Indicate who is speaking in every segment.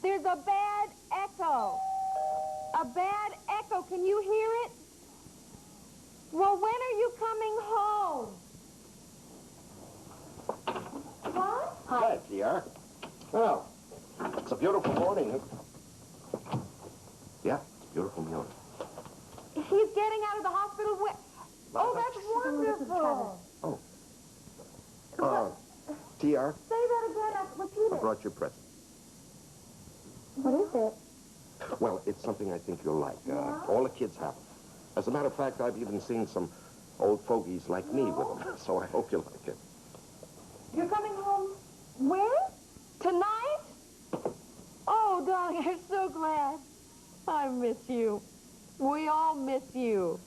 Speaker 1: There's a bad echo. A bad echo. Can you hear it? Well, when are you coming home? What?
Speaker 2: Hi, TR. Well, it's a beautiful morning. Yeah, it's a beautiful morning.
Speaker 1: He's getting out of the hospital with... Oh, that's wonderful.
Speaker 2: Oh. TR?
Speaker 1: Say that again. Repeat
Speaker 2: I
Speaker 1: it.
Speaker 2: brought your present.
Speaker 1: What is it?
Speaker 2: Well, it's something I think you'll like. All the kids have them. As a matter of fact, I've even seen some old fogies like me with them, so I hope you like it.
Speaker 1: You're coming home when? Tonight? Oh, darling, I'm so glad. I miss you. We all miss you.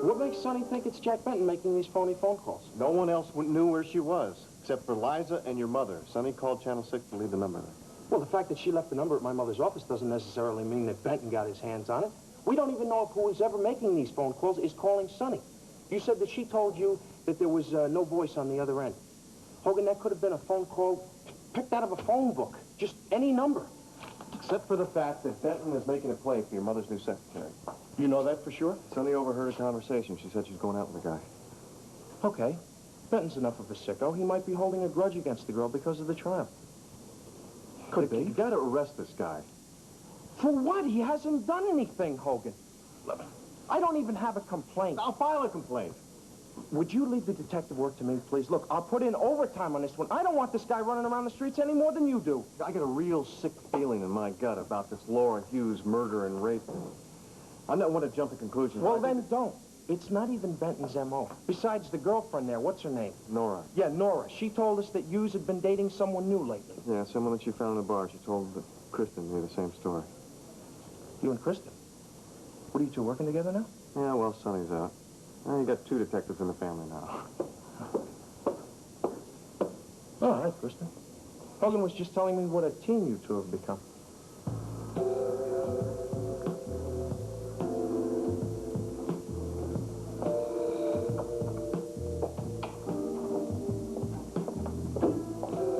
Speaker 3: What makes Sonny think it's Jack Benton making these phony phone calls?
Speaker 4: No one else knew where she was, except for Liza and your mother. Sonny called Channel 6 to leave the number there.
Speaker 3: Well, the fact that she left the number at my mother's office doesn't necessarily mean that Benton got his hands on it. We don't even know if who is ever making these phone calls is calling Sonny. You said that she told you that there was no voice on the other end. Hogan, that could have been a phone call picked out of a phone book. Just any number.
Speaker 4: Except for the fact that Benton is making a play for your mother's new secretary.
Speaker 3: You know that for sure?
Speaker 4: Sonny overheard a conversation. She said she's going out with a guy.
Speaker 3: Okay. Benton's enough of a sicko. He might be holding a grudge against the girl because of the trial. Could be.
Speaker 4: You gotta arrest this guy.
Speaker 3: For what? He hasn't done anything, Hogan. I don't even have a complaint.
Speaker 4: I'll file a complaint.
Speaker 3: Would you leave the detective work to me, please? Look, I'll put in overtime on this one. I don't want this guy running around the streets any more than you do.
Speaker 4: I got a real sick feeling in my gut about this Laura Hughes murder and rape. I don't want to jump to conclusions.
Speaker 3: Well, then don't. It's not even Benton's M.O. Besides the girlfriend there, what's her name?
Speaker 4: Nora.
Speaker 3: Yeah, Nora. She told us that Hughes had been dating someone new lately.
Speaker 4: Yeah, someone that she found in a bar. She told that Kristen knew the same story.
Speaker 3: You and Kristen? What, are you two working together now?
Speaker 4: Yeah, well, Sonny's out. Well, you got 2 detectives in the family now.
Speaker 3: All right, Kristen. Hogan was just telling me what a team you two have become.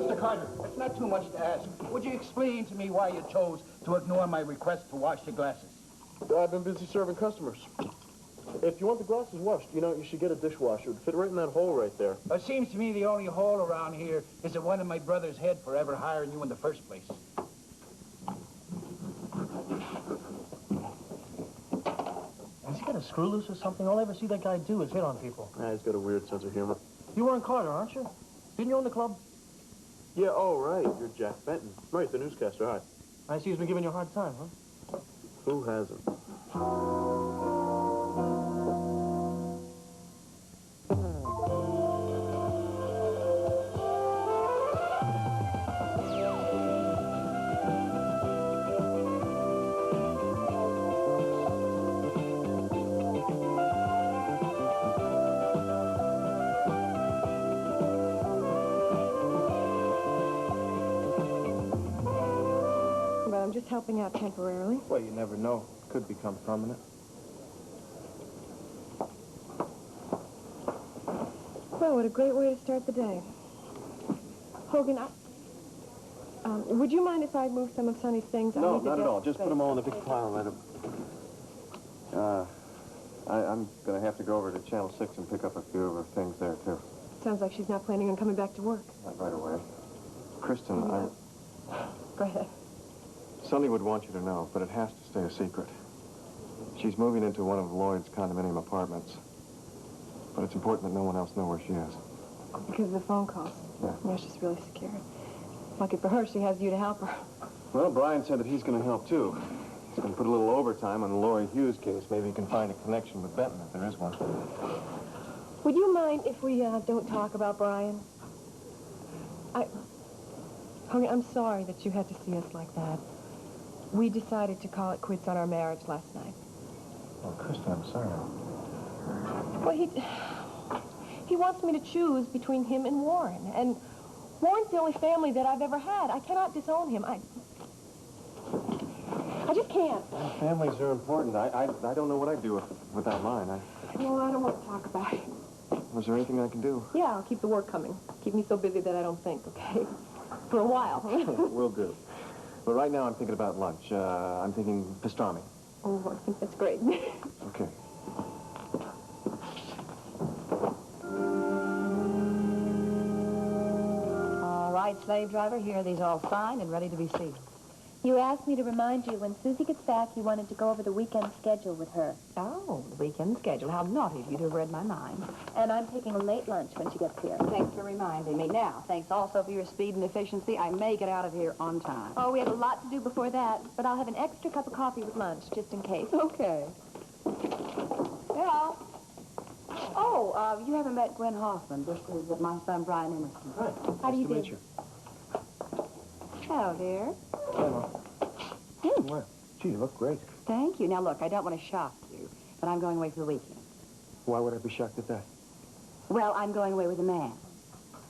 Speaker 5: Mr. Carter, it's not too much to ask. Would you explain to me why you chose to ignore my request to wash the glasses?
Speaker 6: I've been busy serving customers. If you want the glasses washed, you know, you should get a dishwasher. It would fit right in that hole right there.
Speaker 5: It seems to me the only hole around here is the one in my brother's head for ever hiring you in the first place.
Speaker 7: Has he got a screw loose or something? All I ever see that guy do is hit on people.
Speaker 6: He's got a weird sense of humor.
Speaker 7: You were in Carter, aren't you? Didn't you own the club?
Speaker 6: Yeah, oh, right. You're Jack Benton. Right, the newscaster. Hi.
Speaker 7: I see he's been giving you a hard time, huh?
Speaker 6: Who hasn't?
Speaker 1: I'm just helping out temporarily.
Speaker 3: Well, you never know. Could become permanent.
Speaker 1: Well, what a great way to start the day. Hogan, would you mind if I move some of Sonny's things?
Speaker 4: No, not at all. Just put them all in a big pile and let them... I'm going to have to go over to Channel 6 and pick up a few of her things there, too.
Speaker 1: Sounds like she's not planning on coming back to work.
Speaker 4: Not right away. Kristen,
Speaker 1: Yeah. Go ahead.
Speaker 4: Sonny would want you to know, but it has to stay a secret. She's moving into one of Lloyd's condominium apartments. But it's important that no one else know where she is.
Speaker 1: Because of the phone calls.
Speaker 4: Yeah.
Speaker 1: She's really scared. Lucky for her, she has you to help her.
Speaker 4: Well, Brian said that he's going to help, too. He's going to put a little overtime on the Laura Hughes case. Maybe he can find a connection with Benton, if there is one.
Speaker 1: Would you mind if we don't talk about Brian? Hogan, I'm sorry that you had to see us like that. We decided to call it quits on our marriage last night.
Speaker 4: Oh, Kristen, I'm sorry.
Speaker 1: Well, he wants me to choose between him and Warren. And Warren's the only family that I've ever had. I cannot disown him. I just can't.
Speaker 4: Well, families are important. I don't know what I'd do without mine.
Speaker 1: No, I don't want to talk about it.
Speaker 4: Was there anything I can do?
Speaker 1: Yeah, I'll keep the work coming. Keep me so busy that I don't think, okay? For a while.
Speaker 4: Will do. But right now I'm thinking about lunch. I'm thinking pastrami.
Speaker 1: Oh, I think that's great.
Speaker 4: Okay.
Speaker 8: All right, slave driver, here are these all signed and ready to be sealed.
Speaker 9: You asked me to remind you when Susie gets back, you wanted to go over the weekend schedule with her.
Speaker 8: Oh, the weekend schedule. How naughty of you to have read my mind.
Speaker 9: And I'm taking a late lunch when she gets here.
Speaker 8: Thanks for reminding me. Now, thanks also for your speed and efficiency. I may get out of here on time.
Speaker 9: Oh, we have a lot to do before that, but I'll have an extra cup of coffee with lunch, just in case.
Speaker 8: Okay. Hello. Oh, you haven't met Gwen Hoffman. This is my son, Brian Emerson.
Speaker 3: Hi.
Speaker 9: How do you
Speaker 3: nice to
Speaker 9: do?
Speaker 3: meet you.
Speaker 8: Hello, dear.
Speaker 3: Hi, Mom. Well, gee, you look great.
Speaker 8: Thank you. Now, look, I don't want to shock you, but I'm going away for the weekend.
Speaker 3: Why would I be shocked at that?
Speaker 8: Well, I'm going away with a man.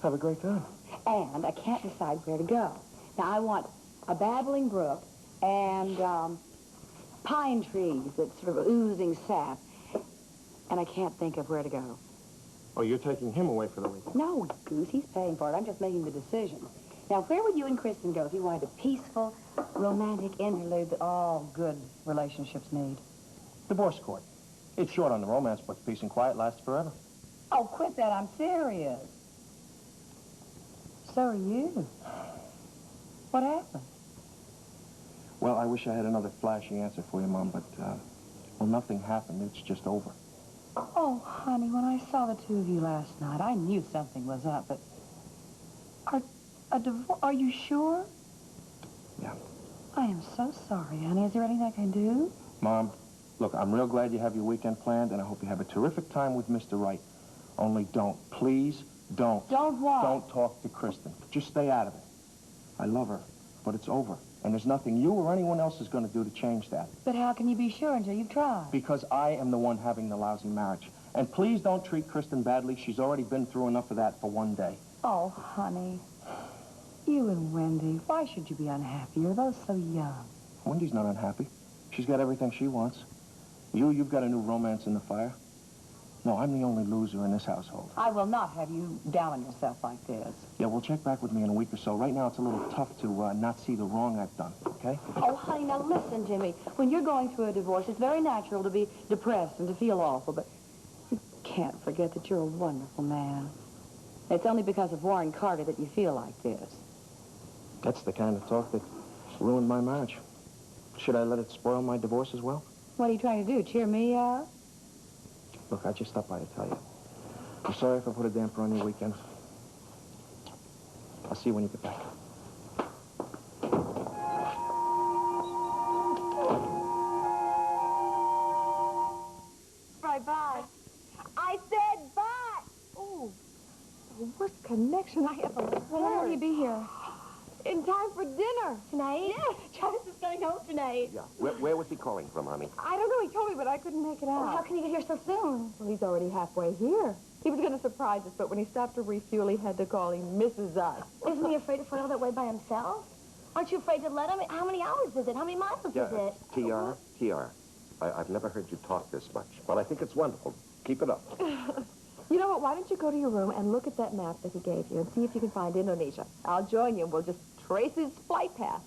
Speaker 3: Have a great time.
Speaker 8: And I can't decide where to go. Now, I want a babbling brook and pine trees that's sort of oozing sap. And I can't think of where to go.
Speaker 3: Oh, you're taking him away for the weekend?
Speaker 8: No, Goose, he's paying for it. I'm just making the decision. Now, where would you and Kristen go if you wanted a peaceful, romantic interlude that all good relationships need?
Speaker 3: Divorce court. It's short on the romance, but peace and quiet lasts forever.
Speaker 8: Oh, quit that. I'm serious. So are you. What happened?
Speaker 3: Well, I wish I had another flashy answer for you, Mom, but, well, nothing happened. It's just over.
Speaker 8: Oh, honey, when I saw the two of you last night, I knew something was up, but... Are you sure?
Speaker 3: Yeah.
Speaker 8: I am so sorry, honey. Is there anything I can do?
Speaker 3: Mom, look, I'm real glad you have your weekend planned, and I hope you have a terrific time with Mr. Wright. Only don't, please, don't.
Speaker 8: Don't what?
Speaker 3: Don't talk to Kristen. Just stay out of it. I love her, but it's over. And there's nothing you or anyone else is going to do to change that.
Speaker 8: But how can you be sure until you've tried?
Speaker 3: Because I am the one having the lousy marriage. And please don't treat Kristen badly. She's already been through enough of that for one day.
Speaker 8: Oh, honey. You and Wendy, why should you be unhappy? You're both so young.
Speaker 3: Wendy's not unhappy. She's got everything she wants. You've got a new romance in the fire. No, I'm the only loser in this household.
Speaker 8: I will not have you down on yourself like this.
Speaker 3: Yeah, well, check back with me in a week or so. Right now, it's a little tough to not see the wrong I've done, okay?
Speaker 8: Oh, honey, now listen, Jimmy. When you're going through a divorce, it's very natural to be depressed and to feel awful, but you can't forget that you're a wonderful man. It's only because of Warren Carter that you feel like this.
Speaker 3: That's the kind of talk that ruined my marriage. Should I let it spoil my divorce as well?
Speaker 8: What are you trying to do, cheer me up?
Speaker 3: Look, I just stopped by to tell you. I'm sorry if I put a damper on your weekend. I'll see you when you get back.
Speaker 1: Right, bye. I said bye. Oh, the worst connection I ever heard.
Speaker 9: When will he be here?
Speaker 1: In time for dinner.
Speaker 9: Tonight?
Speaker 1: Yes, Travis is going home tonight.
Speaker 2: Yeah. Where was he calling from, honey?
Speaker 1: I don't know. He told me, but I couldn't make it out.
Speaker 9: Well, how can he get here so soon?
Speaker 1: Well, he's already halfway here. He was going to surprise us, but when he stopped to refuel, he had to call him Mrs. Us.
Speaker 9: Isn't he afraid to fly all that way by himself? Aren't you afraid to let him? How many hours is it? How many miles is it?
Speaker 2: TR. I've never heard you talk this much, but I think it's wonderful. Keep it up.
Speaker 1: You know what? Why don't you go to your room and look at that map that he gave you and see if you can find Indonesia. I'll join you and we'll just trace his flight path.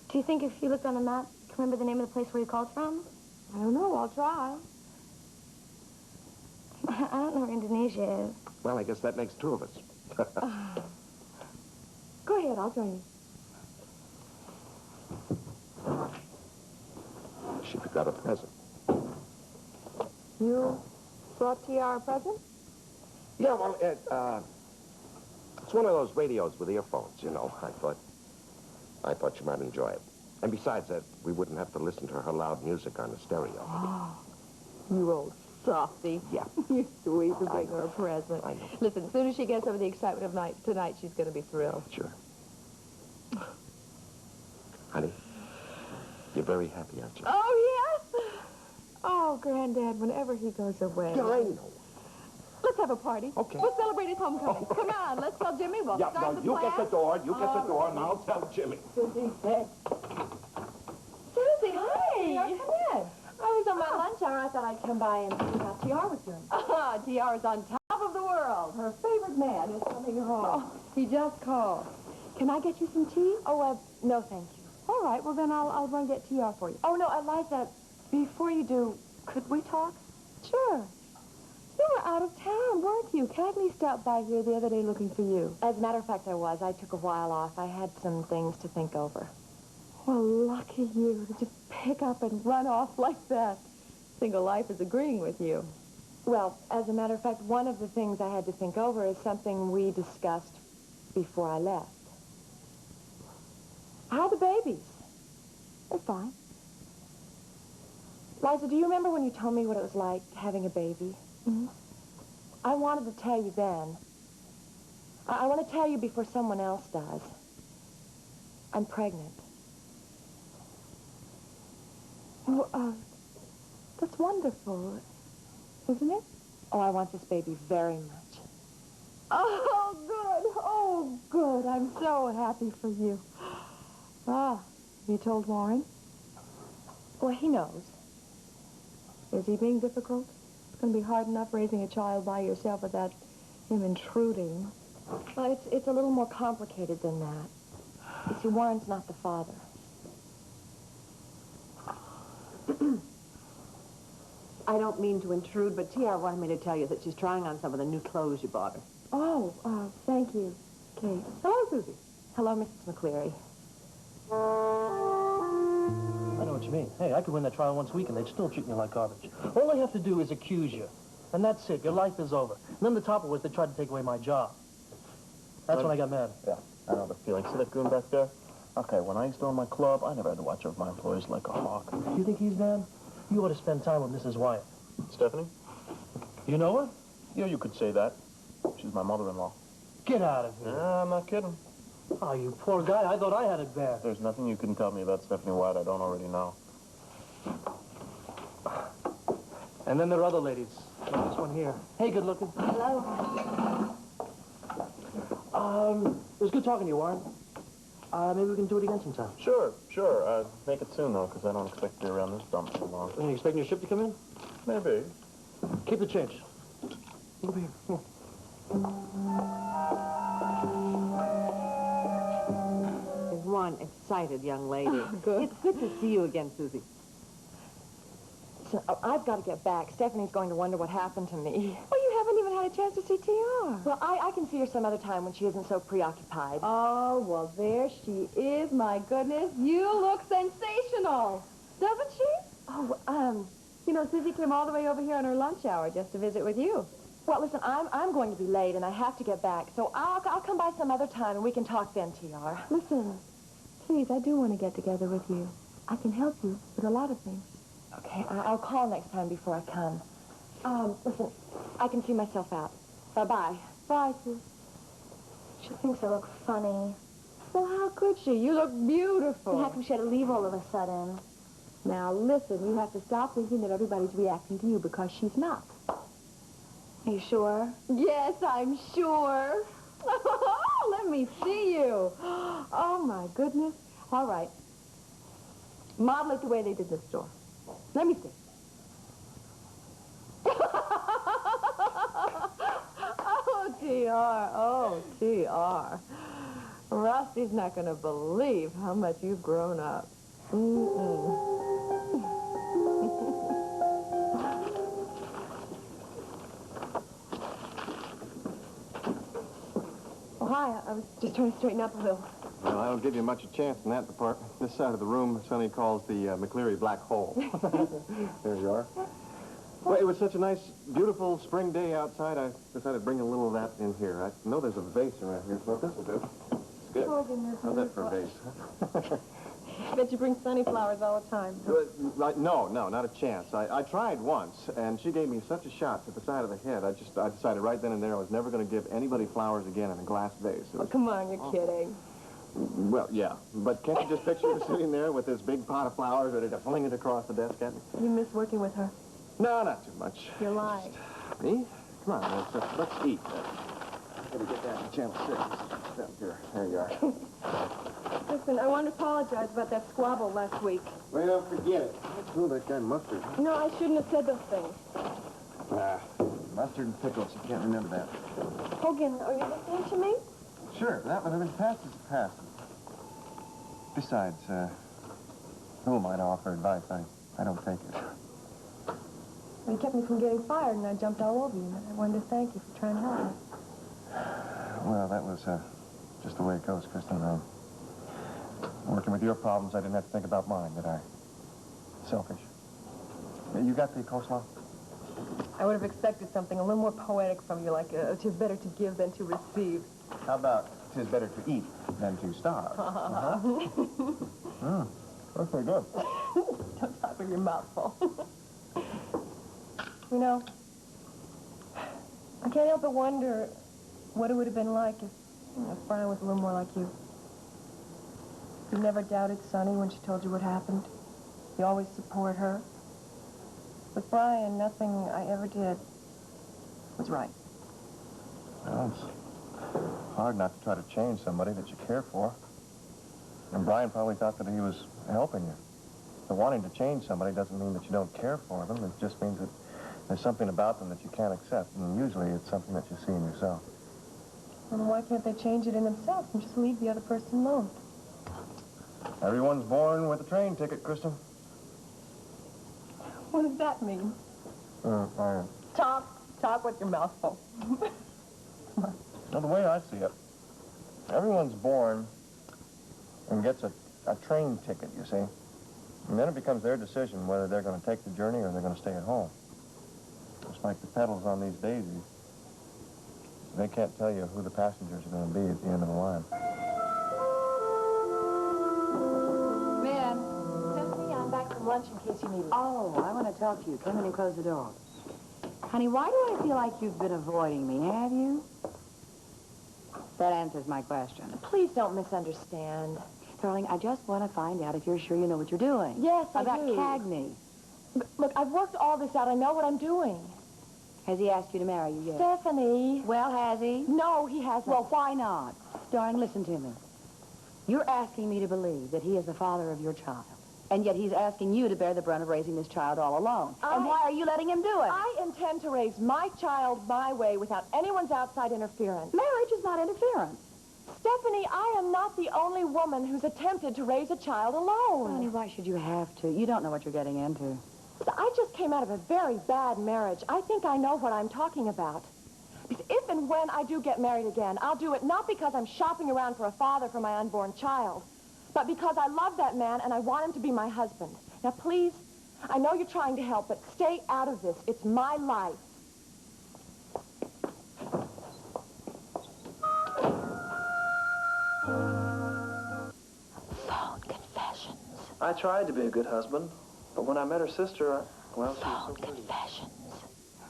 Speaker 9: Do you think if you looked on the map, you can remember the name of the place where he called from?
Speaker 1: I don't know. I'll try.
Speaker 9: I don't know where Indonesia is.
Speaker 2: Well, I guess that makes two of us.
Speaker 1: Go ahead. I'll join you.
Speaker 2: She got a present.
Speaker 1: You brought TR a present?
Speaker 2: Yeah, well, it's one of those radios with earphones, you know. I thought you might enjoy it. And besides that, we wouldn't have to listen to her loud music on the stereo.
Speaker 1: Oh, you old softy.
Speaker 2: Yeah.
Speaker 1: You're sweet to bring her a present.
Speaker 2: I know.
Speaker 1: Listen, as soon as she gets over the excitement of tonight, she's going to be thrilled.
Speaker 2: Sure. Honey, you're very happy, aren't you?
Speaker 1: Oh, yes. Oh, Granddad, whenever he goes away.
Speaker 2: Yeah, I know.
Speaker 1: Let's have a party.
Speaker 2: Okay.
Speaker 1: We'll celebrate his homecoming. Come on, let's tell Jimmy. We'll
Speaker 2: Yeah,
Speaker 1: start
Speaker 2: no,
Speaker 1: the
Speaker 2: you
Speaker 1: class.
Speaker 2: get the door, and I'll tell Jimmy.
Speaker 1: Susie, hi. Come in.
Speaker 9: I was on my lunch hour. I thought I'd come by and see how TR was doing.
Speaker 1: TR is on top called. He just called. Can I get you some tea?
Speaker 9: Oh, no, thank you.
Speaker 1: All right, well, then I'll run get tea out for you.
Speaker 9: Oh, no, Eliza, before you do, could we talk?
Speaker 1: Sure. You were out of town, weren't you? Cagney stopped by here the other day looking for you.
Speaker 9: As a matter of fact, I was. I took a while off. I had some things to think over.
Speaker 1: Well, lucky you to just pick up and run off like that. Single life is agreeing with you.
Speaker 9: Well, as a matter of fact, one of the things I had to think over is something we discussed before I left.
Speaker 1: How are the babies? They're fine.
Speaker 9: Liza, do you remember when you told me what it was like having a baby?
Speaker 1: Mm-hmm.
Speaker 9: I wanted to tell you then. I want to tell you before someone else does. I'm pregnant.
Speaker 1: Well, that's wonderful, isn't it?
Speaker 9: Oh, I want this baby very much.
Speaker 1: Oh, good. Oh, good. I'm so happy for you. Ah, you told Warren?
Speaker 9: Well, he knows.
Speaker 1: Is he being difficult? It's going to be hard enough raising a child by yourself without him intruding.
Speaker 9: Well, it's a little more complicated than that. You see, Warren's not the father.
Speaker 10: I don't mean to intrude, but T.R. wanted me to tell you that she's trying on some of the new clothes you bought her.
Speaker 1: Oh, thank you, Kate.
Speaker 10: Hello, Susie.
Speaker 9: Hello, Mrs. McCleary.
Speaker 7: I know what you mean. Hey, I could win that trial once a week and they'd still treat me like garbage. All they have to do is accuse you. And that's it. Your life is over. And then the topper was they tried to take away my job. That's when I got mad.
Speaker 6: Yeah, I know the feeling. See that goon back there? Okay, when I used to own my club, I never had to watch over my employees like a hawk.
Speaker 7: You think he's bad? You ought to spend time with Mrs. Wyatt.
Speaker 6: Stephanie?
Speaker 7: You know her?
Speaker 6: Yeah, you could say that. She's my mother-in-law.
Speaker 7: Get out of here.
Speaker 6: Yeah, I'm not kidding.
Speaker 7: Oh, you poor guy. I thought I had it bad.
Speaker 6: There's nothing you can tell me about Stephanie White I don't already know.
Speaker 7: And then there are other ladies. Like this one here. Hey, good looking.
Speaker 9: Hello.
Speaker 7: It was good talking to you, Warren. Maybe we can do it again sometime.
Speaker 6: Sure. Make it soon, though, because I don't expect to be around this dump too long.
Speaker 7: Are you expecting your ship to come in?
Speaker 6: Maybe.
Speaker 7: Keep the change. Over here. Come on.
Speaker 10: There's one excited young lady.
Speaker 1: Good.
Speaker 10: It's good to see you again, Susie.
Speaker 9: Listen, I've got to get back. Stephanie's going to wonder what happened to me.
Speaker 1: Well, you haven't even had a chance to see T.R.
Speaker 9: Well, I can see her some other time when she isn't so preoccupied.
Speaker 1: Oh, well, there she is. My goodness, you look sensational. Doesn't she?
Speaker 9: Oh,
Speaker 1: You know, Susie came all the way over here on her lunch hour just to visit with you.
Speaker 9: well, listen, I'm going to be late and I have to get back. So I'll come by some other time and we can talk then, T.R.
Speaker 1: Listen, please, I do want to get together with you. I can help you with a lot of things.
Speaker 9: Okay, I'll call next time before I come. Listen, I can see myself out. Bye-bye.
Speaker 1: Bye, Sue.
Speaker 9: She thinks I look funny.
Speaker 1: Well, how could she? You look beautiful.
Speaker 9: How come she had to leave all of a sudden?
Speaker 1: Now, listen, you have to stop thinking that everybody's reacting to you because she's not.
Speaker 9: Are you sure?
Speaker 1: Yes, I'm sure. Let me see you. Oh, my goodness. All right. Model it the way they did the store. Let me see. Oh, T.R. Oh, T.R. Rusty's not going to believe how much you've grown up. Mm-mm. Oh, hi. I was just trying to straighten up a little.
Speaker 4: Well, I don't give you much a chance in that department. This side of the room, Sonny calls the McCleary Black Hole. There you are. Well, it was such a nice, beautiful spring day outside, I decided to bring a little of that in here. I know there's a vase around here, so this will do. It's good.
Speaker 1: Oh, goodness.
Speaker 4: How's that for a vase?
Speaker 1: I bet you bring sunny flowers all the time.
Speaker 4: No, not a chance. I tried once, and she gave me such a shot to the side of the head. I decided right then and there I was never going to give anybody flowers again in a glass vase.
Speaker 1: Oh, come on, you're kidding.
Speaker 4: Well, yeah, but can't you just picture her sitting there with this big pot of flowers ready to fling it across the desk at me?
Speaker 1: You miss working with her.
Speaker 4: No, not too much.
Speaker 1: You're lying.
Speaker 4: Me? Come on, let's eat. Gotta get down to channel 6. Down here. There you are.
Speaker 1: Listen, I want to apologize about that squabble last week.
Speaker 4: Well, forget it. Oh, that guy Mustard.
Speaker 1: No, I shouldn't have said those things.
Speaker 4: Mustard and pickles. You can't remember that.
Speaker 9: Hogan, are you listening to me?
Speaker 4: Sure, that would have been past is past. Besides, who am I to offer advice? I don't take it.
Speaker 9: Well, you kept me from getting fired, and I jumped all over you. I wanted to thank you for trying to help me.
Speaker 4: Well, that was just the way it goes, Kristen. Working with your problems, I didn't have to think about mine, did I? Selfish. You got the coleslaw?
Speaker 9: I would have expected something a little more poetic from you, like, "'Tis better to give than to receive."
Speaker 4: How about, "'Tis better to eat than to starve"? That's pretty good.
Speaker 9: Don't talk with your mouth full. You know, I can't help but wonder what it would have been like if Brian was a little more like you. You never doubted Sonny when she told you what happened. You always support her. With Brian, nothing I ever did was right.
Speaker 4: Well, it's hard not to try to change somebody that you care for. And Brian probably thought that he was helping you. So wanting to change somebody doesn't mean that you don't care for them. It just means that there's something about them that you can't accept. And usually it's something that you see in yourself.
Speaker 9: And why can't they change it in themselves and just leave the other person alone?
Speaker 4: Everyone's born with a train ticket, Kristen.
Speaker 9: What does that mean? Talk with your mouth full.
Speaker 4: Well, the way I see it, everyone's born and gets a train ticket, you see. And then it becomes their decision whether they're going to take the journey or they're going to stay at home. Just like the pedals on these daisies. They can't tell you who the passengers are going to be at the end of the line.
Speaker 8: Man.
Speaker 9: Stephanie, I'm back from lunch in case you need me.
Speaker 8: Oh, I want to talk to you. Come in and close the door. Honey, why do I feel like you've been avoiding me? Have you? That answers my question.
Speaker 9: Please don't misunderstand.
Speaker 8: Darling, I just want to find out if you're sure you know what you're doing.
Speaker 9: Yes, I
Speaker 8: About
Speaker 9: do.
Speaker 8: Cagney.
Speaker 9: Look, I've worked all this out. I know what I'm doing.
Speaker 8: Has he asked you to marry you yet?
Speaker 9: Stephanie.
Speaker 8: Well, has he?
Speaker 9: No, he hasn't.
Speaker 8: Well, why not? Darling, listen to me. You're asking me to believe that he is the father of your child. And yet he's asking you to bear the brunt of raising this child all alone. And why are you letting him do it?
Speaker 9: I intend to raise my child my way without anyone's outside interference.
Speaker 8: Marriage is not interference.
Speaker 9: Stephanie, I am not the only woman who's attempted to raise a child alone.
Speaker 8: Honey, why should you have to? You don't know what you're getting into.
Speaker 9: I just came out of a very bad marriage. I think I know what I'm talking about. Because if and when I do get married again, I'll do it not because I'm shopping around for a father for my unborn child, but because I love that man and I want him to be my husband. Now, please, I know you're trying to help, but stay out of this. It's my life.
Speaker 8: Phone confessions.
Speaker 6: I tried to be a good husband, but when I met her sister, well, she was
Speaker 8: Phone
Speaker 6: so pretty.
Speaker 8: confessions.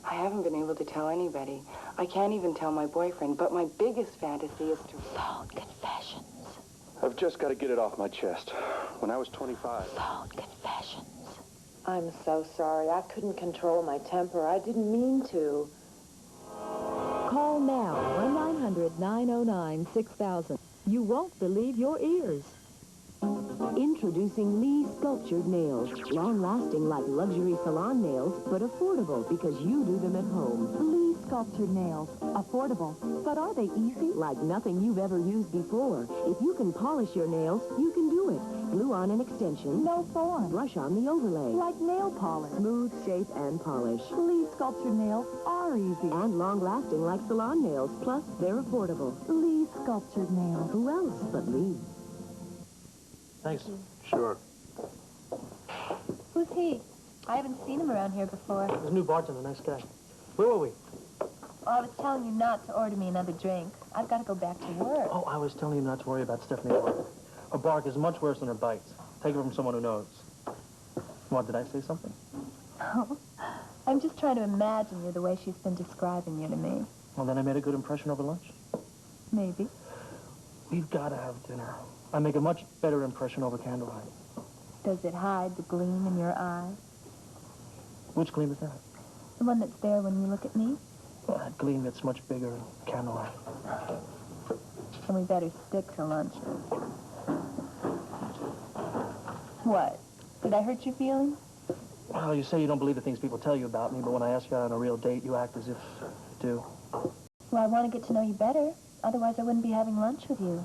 Speaker 11: I haven't been able to tell anybody. I can't even tell my boyfriend, but my biggest fantasy is to...
Speaker 8: Phone confessions.
Speaker 6: I've just got to get it off my chest. When I was 25...
Speaker 8: Phone confessions.
Speaker 10: I'm so sorry. I couldn't control my temper. I didn't mean to.
Speaker 12: Call now, 1-900-909-6000. You won't believe your ears. Introducing Lee Sculptured Nails. Long-lasting like luxury salon nails, but affordable because you do them at home. Lee Sculptured Nails. Affordable. But are they easy? Like nothing you've ever used before. If you can polish your nails, you can do it. Glue on an extension. No form. Brush on the overlay. Like nail polish. Smooth shape and polish. Lee Sculptured Nails are easy. And long-lasting like salon nails. Plus, they're affordable. Lee Sculptured Nails. Who else but Lee?
Speaker 7: Thanks.
Speaker 6: Sure.
Speaker 9: Who's he? I haven't seen him around here before.
Speaker 7: There's a new bartender, nice guy. Where were we?
Speaker 9: I was telling you not to order me another drink. I've got to go back to work.
Speaker 7: Oh, I was telling you not to worry about Stephanie Barker. Her bark is much worse than her bites. Take it from someone who knows. What, did I say something?
Speaker 9: Oh, I'm just trying to imagine you the way she's been describing you to me.
Speaker 7: Well, then I made a good impression over lunch.
Speaker 9: Maybe.
Speaker 7: We've got to have dinner. I make a much better impression over candlelight.
Speaker 9: Does it hide the gleam in your eye?
Speaker 7: Which gleam is that?
Speaker 9: The one that's there when you look at me?
Speaker 7: Well, that gleam that's much bigger in candlelight.
Speaker 9: Then we better stick to lunch. What? Did I hurt your feelings?
Speaker 7: Well, you say you don't believe the things people tell you about me, but when I ask you out on a real date, you act as if you do.
Speaker 13: Well, I want to get to know you better. Otherwise, I wouldn't be having lunch with you.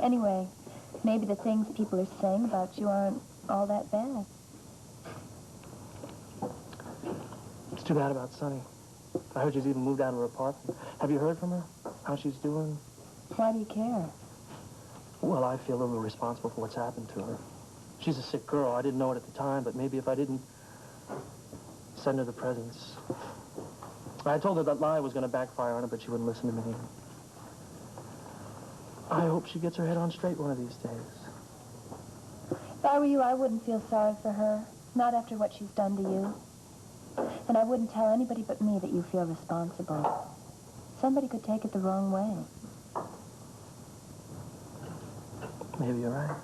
Speaker 13: Anyway, maybe the things people are saying about you aren't all that bad.
Speaker 7: It's too bad about Sunny. I heard she's even moved out of her apartment. Have you heard from her? How she's doing?
Speaker 13: Why do you care?
Speaker 7: Well, I feel a little responsible for what's happened to her. She's a sick girl. I didn't know it at the time, but maybe if I didn't send her the presents. I told her that lie was going to backfire on her, but she wouldn't listen to me. I hope she gets her head on straight one of these days.
Speaker 13: If I were you, I wouldn't feel sorry for her. Not after what she's done to you. And I wouldn't tell anybody but me that you feel responsible. Somebody could take it the wrong way.
Speaker 7: Maybe you're right.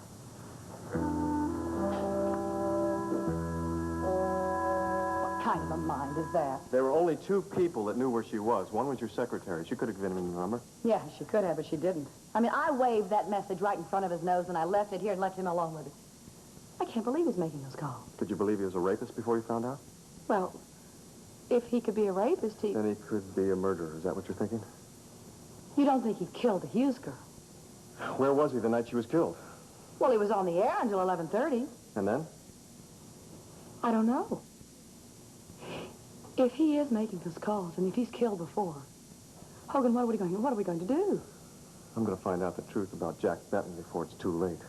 Speaker 8: What kind of a mind is that?
Speaker 4: There were only 2 people that knew where she was. One was your secretary. She could have given him the number.
Speaker 8: Yeah, she could have, but she didn't. I mean, I waved that message right in front of his nose, and I left it here and left him alone with it. I can't believe he's making those calls.
Speaker 4: Did you believe he was a rapist before you found out?
Speaker 8: Well, if he could be a rapist,
Speaker 4: Then he could be a murderer. Is that what you're thinking?
Speaker 8: You don't think he killed the Hughes girl?
Speaker 4: Where was he the night she was killed?
Speaker 8: Well, he was on the air until 11:30.
Speaker 4: And then?
Speaker 8: I don't know. If he is making those calls, and if he's killed before, Hogan, what are we going to do?
Speaker 4: I'm going to find out the truth about Jack Benton before it's too late.